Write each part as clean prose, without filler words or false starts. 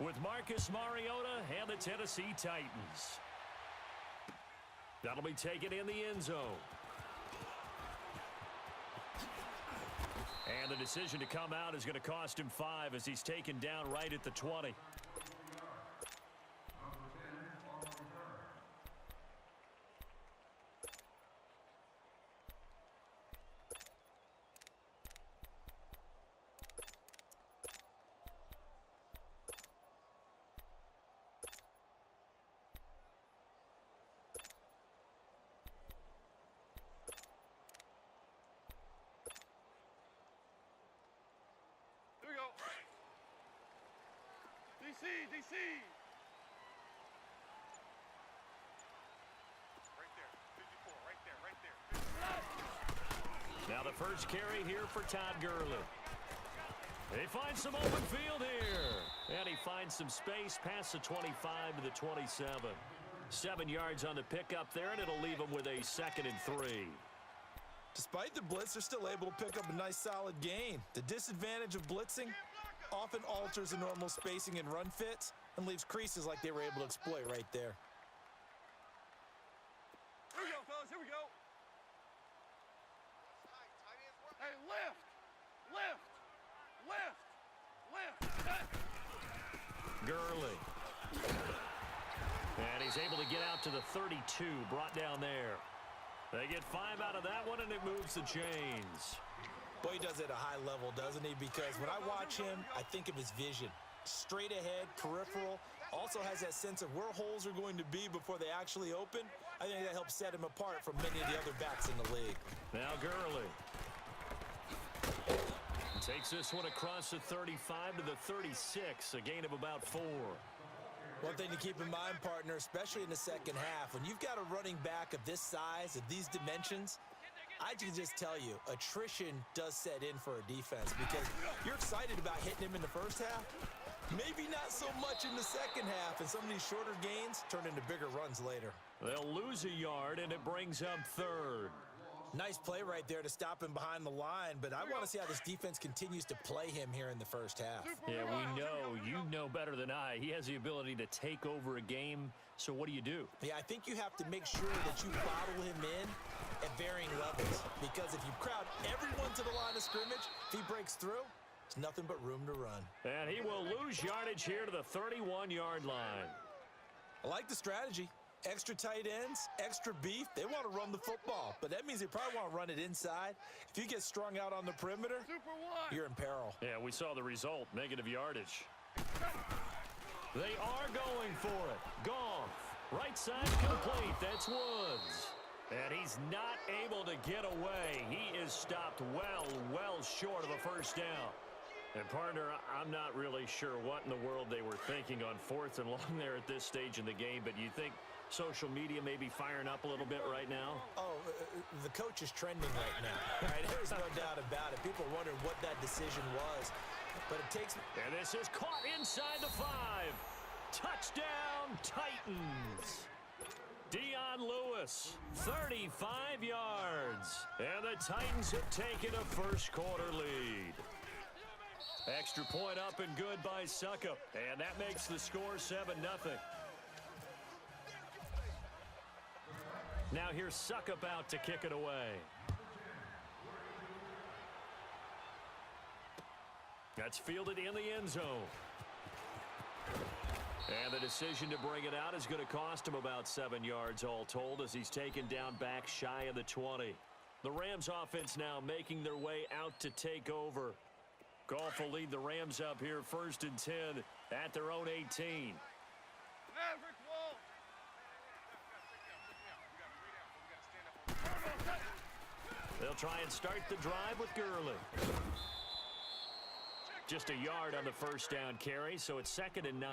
with Marcus Mariota and the Tennessee Titans. That'll be taken in the end zone. And the decision to come out is going to cost him 5 as he's taken down right at the 20. Here we go. DC. Right there. 54. Right there. Now the first carry here for Todd Gurley. He finds some open field here. And he finds some space past the 25 to the 27. 7 yards on the pickup there, and it'll leave him with a 2nd and 3. Despite the blitz, they're still able to pick up a nice, solid gain. The disadvantage of blitzing often alters the normal spacing and run fits and leaves creases like they were able to exploit right there. Here we go, fellas. Here we go. Hey, lift. Gurley. And he's able to get out to the 32, brought down there. They get 5 out of that one, and it moves the chains. Boy, he does it at a high level, doesn't he? Because when I watch him, I think of his vision. Straight ahead, peripheral, also has that sense of where holes are going to be before they actually open. I think that helps set him apart from many of the other backs in the league. Now Gurley takes this one across the 35 to the 36, a gain of about 4. One thing to keep in mind, partner, especially in the second half, when you've got a running back of this size, of these dimensions, I can just tell you, attrition does set in for a defense because you're excited about hitting him in the first half. Maybe not so much in the second half, and some of these shorter gains turn into bigger runs later. They'll lose a yard, and it brings up 3rd. Nice play right there to stop him behind the line, but I want to see how this defense continues to play him here in the first half. Yeah, we know. You know better than I. He has the ability to take over a game, so what do? Yeah, I think you have to make sure that you bottle him in at varying levels, because if you crowd everyone to the line of scrimmage, if he breaks through, there's nothing but room to run. And he will lose yardage here to the 31-yard line. I like the strategy. Extra tight ends, extra beef, they want to run the football. But that means they probably want to run it inside. If you get strung out on the perimeter, you're in peril. Yeah, we saw the result, negative yardage. They are going for it. Goff, right side complete. That's Woods. And he's not able to get away. He is stopped well short of a first down. And, partner, I'm not really sure what in the world they were thinking on 4th and long there at this stage in the game, but you think social media may be firing up a little bit right now? Oh, the coach is trending right now. Right? There's no doubt about it. People are wondering what that decision was. But it takes... And this is caught inside the 5. Touchdown, Titans. Dion Lewis, 35 yards. And the Titans have taken a first-quarter lead. Extra point up and good by Suckup. And that makes the score 7-0. Now here's Suckup out to kick it away. That's fielded in the end zone. And the decision to bring it out is going to cost him about 7 yards all told as he's taken down back shy of the 20. The Rams offense now making their way out to take over. Goff will lead the Rams up here 1st and 10 at their own 18. They'll try and start the drive with Gurley. Just a yard on the first down carry, so it's 2nd and 9.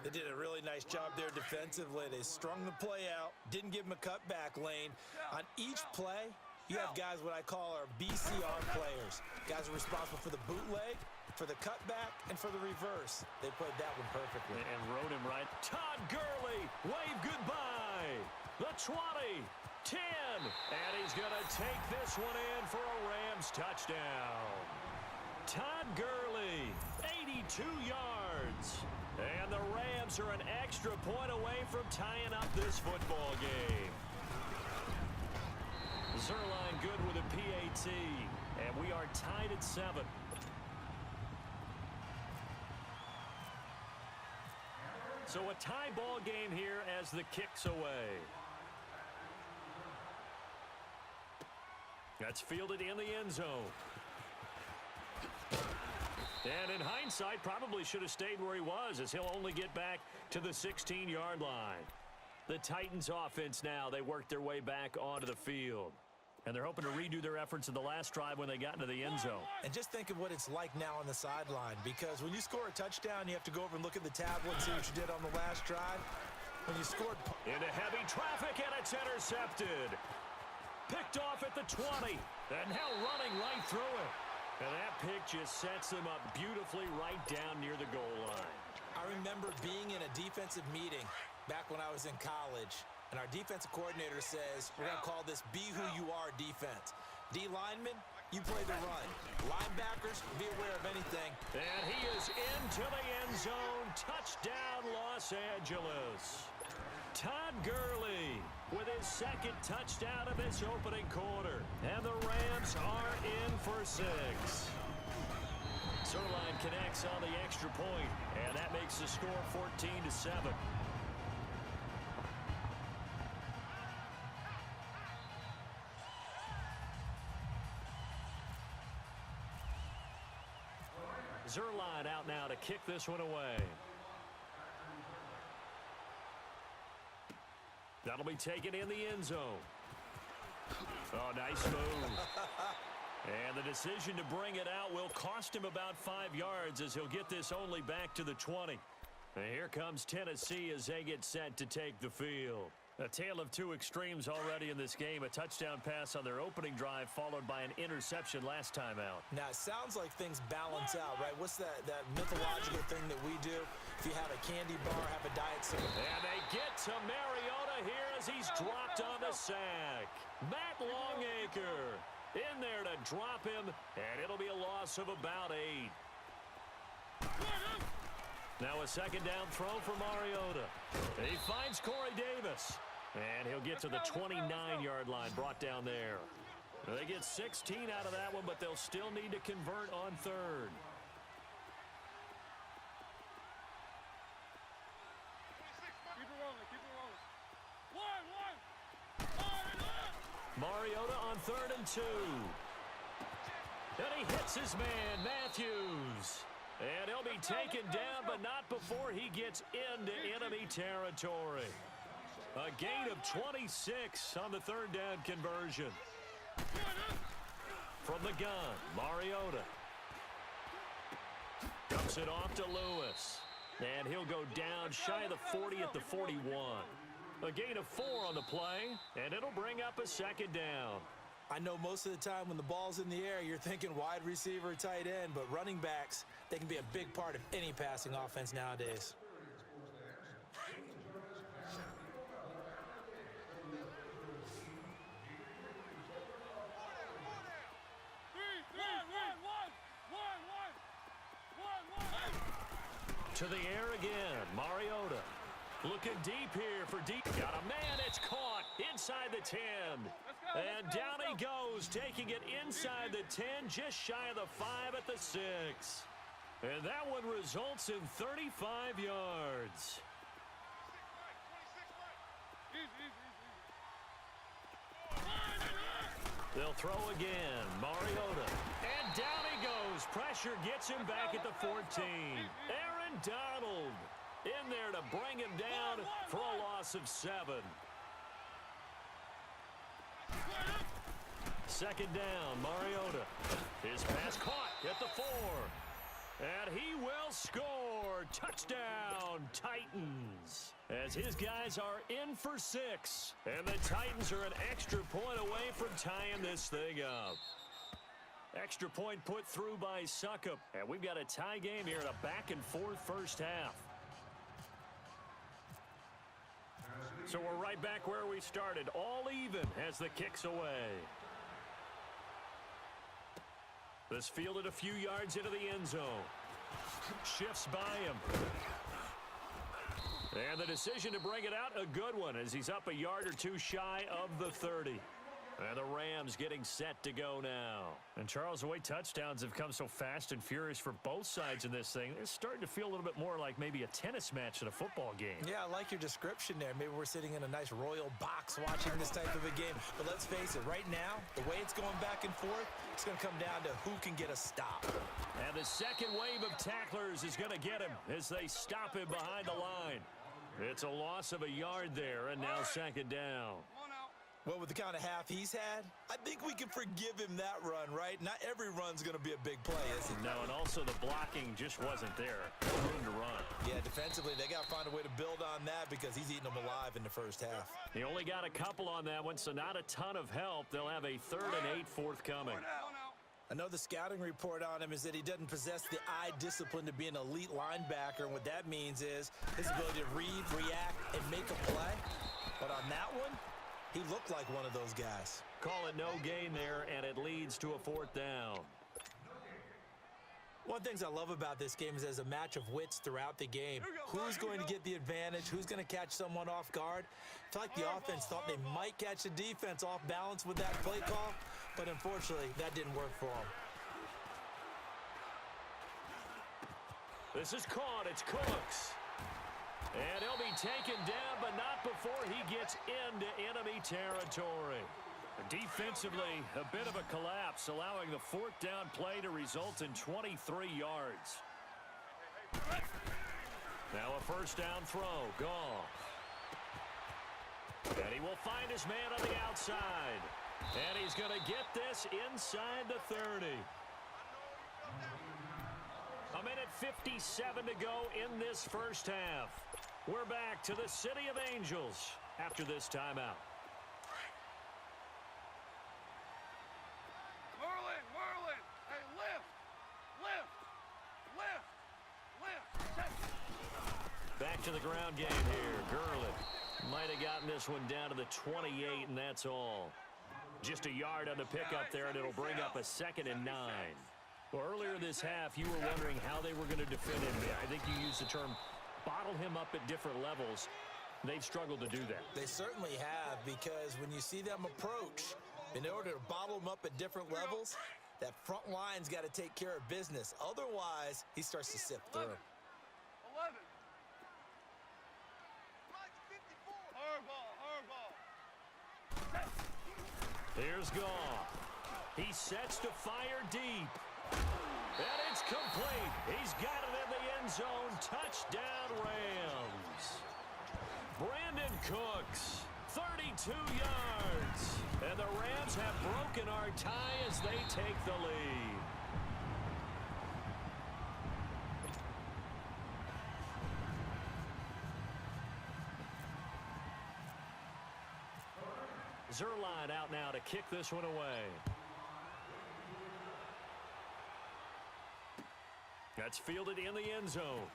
They did a really nice job there defensively. They strung the play out, didn't give him a cutback lane. On each play, you have guys what I call our BCR players. Guys are responsible for the bootleg, for the cutback, and for the reverse. They played that one perfectly. And rode him right. Todd Gurley, wave goodbye. The 20, 10, and he's going to take this one in for a Rams touchdown. Todd Gurley, 82 yards. Titans are an extra point away from tying up this football game. Zerline good with a PAT, and we are tied at 7. So a tie ball game here as the kick's away. That's fielded in the end zone. And in hindsight, probably should have stayed where he was, as he'll only get back to the 16-yard line. The Titans offense now, they work their way back onto the field. And they're hoping to redo their efforts in the last drive when they got into the end zone. And just think of what it's like now on the sideline, because when you score a touchdown, you have to go over and look at the tablet and see what you did on the last drive. When you scored... Into heavy traffic, and it's intercepted. Picked off at the 20, and now running right through it. And that pick just sets them up beautifully right down near the goal line. I remember being in a defensive meeting back when I was in college, and our defensive coordinator says, we're going to call this Be Who You Are defense. D linemen, you play the run. Linebackers, be aware of anything. And he is into the end zone. Touchdown, Los Angeles. Todd Gurley with his second touchdown of this opening quarter. And the Rams are in for 6. Zerline connects on the extra point, and that makes the score 14-7. Zerline out now to kick this one away. That'll be taken in the end zone. Oh, nice move. And the decision to bring it out will cost him about 5 yards, as he'll get this only back to the 20. And here comes Tennessee as they get set to take the field. A tale of two extremes already in this game. A touchdown pass on their opening drive, followed by an interception last time out. Now, it sounds like things balance out, right? What's that mythological thing that we do? If you have a candy bar, have a diet soda. And they get to Mariota here as he's dropped on the sack. Matt Longacre in there to drop him, and it'll be a loss of about 8. Now a second down throw for Mariota. He finds Corey Davis. And he'll get to the 29-yard line, brought down there. They get 16 out of that one, but they'll still need to convert on third. Keep it rolling, keep it rolling. Mariota on 3rd and 2. And he hits his man, Matthews. And he'll be taken down, but not before he gets into enemy territory. A gain of 26 on the 3rd down conversion. From the gun, Mariota. Dumps it off to Lewis. And he'll go down shy of the 40 at the 41. A gain of 4 on the play, and it'll bring up a second down. I know most of the time when the ball's in the air, you're thinking wide receiver, tight end, but running backs, they can be a big part of any passing offense nowadays. To the air again, Mariota. Looking deep here for deep. Got a man, it's caught inside the 10. And down he goes, taking it inside the 10, just shy of the 5 at the 6. And that one results in 35 yards. They'll throw again, Mariota. And down he goes. Pressure gets him back at the 14. Aaron Donald in there to bring him down for a loss of 7. Second down, Mariota. His pass caught at the 4. And he will score. Touchdown, Titans. As his guys are in for 6. And the Titans are an extra point away from tying this thing up. Extra point put through by Suckup. And we've got a tie game here in a back-and-forth first half. So we're right back where we started. All even as the kick's away. This fielded a few yards into the end zone. Shifts by him. And the decision to bring it out, a good one, as he's up a yard or two shy of the 30. And the Rams getting set to go now. And, Charles, the way touchdowns have come so fast and furious for both sides in this thing, it's starting to feel a little bit more like maybe a tennis match in a football game. Yeah, I like your description there. Maybe we're sitting in a nice royal box watching this type of a game. But let's face it, right now, the way it's going back and forth, it's going to come down to who can get a stop. And the second wave of tacklers is going to get him as they stop him behind the line. It's a loss of a yard there, and now second down. Well, with the kind of half he's had, I think we can forgive him that run, right? Not every run's going to be a big play, is it? No, and also the blocking just wasn't there. No room to run. Yeah, defensively, they got to find a way to build on that because he's eating them alive in the first half. He only got a couple on that one, so not a ton of help. They'll have a 3rd and 8 forthcoming. I know the scouting report on him is that he doesn't possess the eye discipline to be an elite linebacker, and what that means is his ability to read, react, and make a play. But on that one, he looked like one of those guys. Call it no gain there, and it leads to a 4th down. One of the things I love about this game is there's a match of wits throughout the game. Who's going to get the advantage? Who's going to catch someone off guard? I feel like the offense thought they might catch the defense off balance with that play call, but unfortunately, that didn't work for them. This is caught. It's Cooks. And he'll be taken down, but not before he gets into enemy territory. Defensively, a bit of a collapse, allowing the 4th down play to result in 23 yards. Now a 1st down throw. Goff. And he will find his man on the outside. And he's going to get this inside the 30. A minute 57 to go in this first half. We're back to the City of Angels after this timeout. Merlin, hey, lift. Back to the ground game here. Gurley might have gotten this one down to the 28, and that's all. Just a yard on the pickup there, and it'll bring up a 2nd and 9. Well, earlier this half, you were wondering how they were going to defend him. I think you used the term bottle him up at different levels. They've struggled to do that. They certainly have, because when you see them approach, in order to bottle him up at different levels, that front line's got to take care of business. Otherwise, he starts to sift through. 11. Hardball. Here's Goff. He sets to fire deep. And it's complete. He's got it in the end zone. Touchdown, Rams. Brandon Cooks, 32 yards. And the Rams have broken our tie as they take the lead. Zerline out now to kick this one away. That's fielded in the end zone.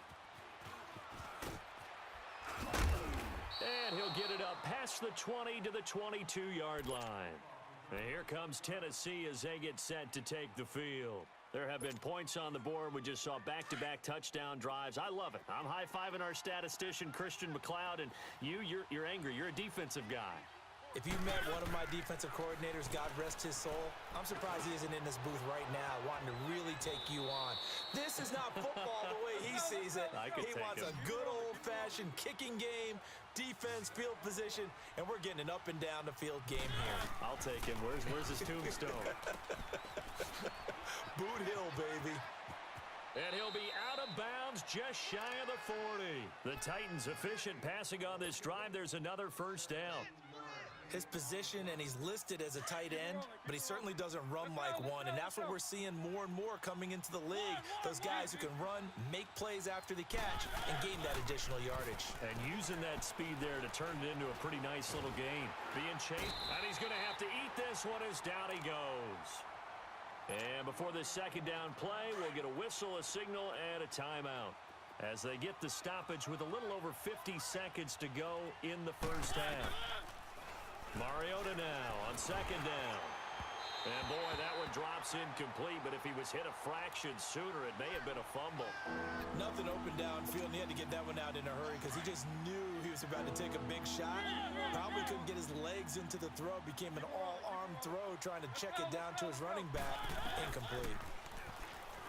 And he'll get it up past the 20 to the 22-yard line. And here comes Tennessee as they get set to take the field. There have been points on the board. We just saw back-to-back touchdown drives. I love it. I'm high-fiving our statistician, Christian McLeod, and you're angry. You're a defensive guy. If you met one of my defensive coordinators, God rest his soul, I'm surprised he isn't in this booth right now wanting to really take you on. This is not football the way he sees it. He wants a good old-fashioned kicking game, defense, field position, and we're getting an up-and-down the field game here. I'll take him. Where's his tombstone? Boot Hill, baby. And he'll be out of bounds just shy of the 40. The Titans efficient passing on this drive. There's another 1st down. His position, and he's listed as a tight end, but he certainly doesn't run like one, and that's what we're seeing more and more coming into the league. Those guys who can run, make plays after the catch, and gain that additional yardage. And using that speed there to turn it into a pretty nice little gain. Being chased, and he's going to have to eat this one as down he goes. And before this 2nd down play, we'll get a whistle, a signal, and a timeout as they get the stoppage with a little over 50 seconds to go in the first half. Mariota now on 2nd down. And boy, that one drops incomplete, but if he was hit a fraction sooner, it may have been a fumble. Nothing open downfield, and he had to get that one out in a hurry because he just knew he was about to take a big shot. Probably couldn't get his legs into the throw. Became an all-arm throw trying to check it down to his running back. Incomplete.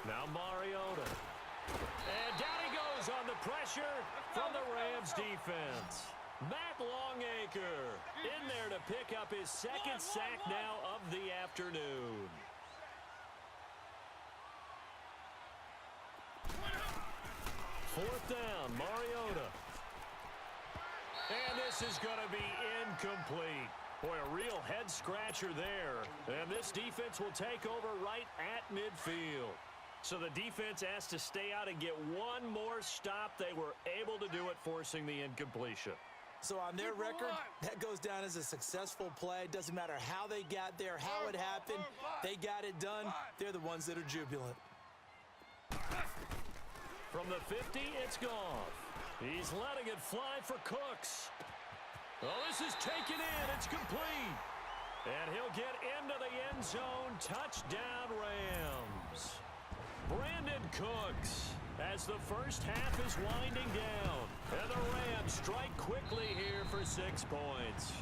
Now Mariota. And down he goes on the pressure from the Rams defense. Matt Longacre in there to pick up his second sack now of the afternoon. Fourth down, Mariota. And this is going to be incomplete. Boy, a real head-scratcher there. And this defense will take over right at midfield. So the defense asked to stay out and get one more stop. They were able to do it, forcing the incompletion. So on their record, that goes down as a successful play. Doesn't matter how they got there, how it happened. They got it done. They're the ones that are jubilant. From the 50, it's Goff. He's letting it fly for Cooks. Oh, this is taken in. It's complete. And he'll get into the end zone. Touchdown, Rams. Brandon Cooks as the first half is winding down. And the Rams strike quickly here for 6 points.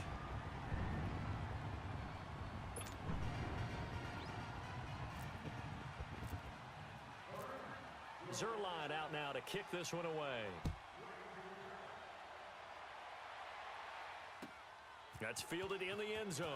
Zerline out now to kick this one away. That's fielded in the end zone.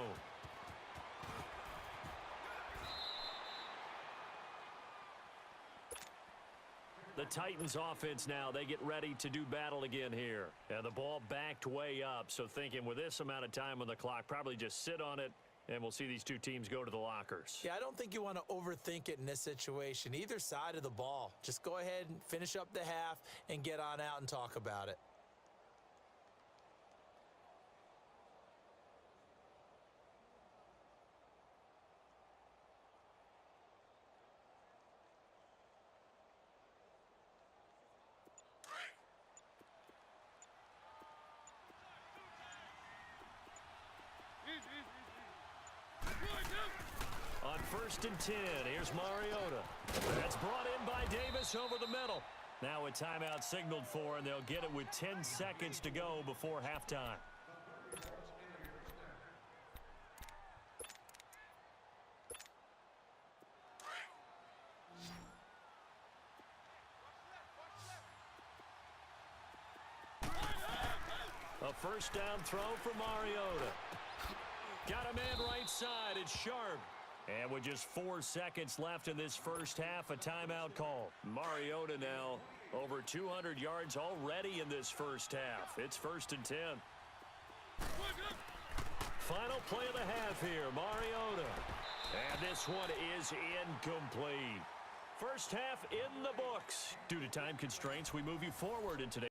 The Titans offense now, they get ready to do battle again here. And the ball backed way up, so thinking with this amount of time on the clock, probably just sit on it, and we'll see these two teams go to the lockers. Yeah, I don't think you want to overthink it in this situation. Either side of the ball. Just go ahead and finish up the half and get on out and talk about it. On 1st and 10, here's Mariota. That's brought in by Davis over the middle. Now a timeout signaled for, and they'll get it with 10 seconds to go before halftime. A first down throw for Mariota. Got a man right side. It's Sharp. And with just 4 seconds left in this first half, a timeout call. Mariota now over 200 yards already in this first half. It's 1st and 10. Final play of the half here, Mariota. And this one is incomplete. First half in the books. Due to time constraints, we move you forward in today's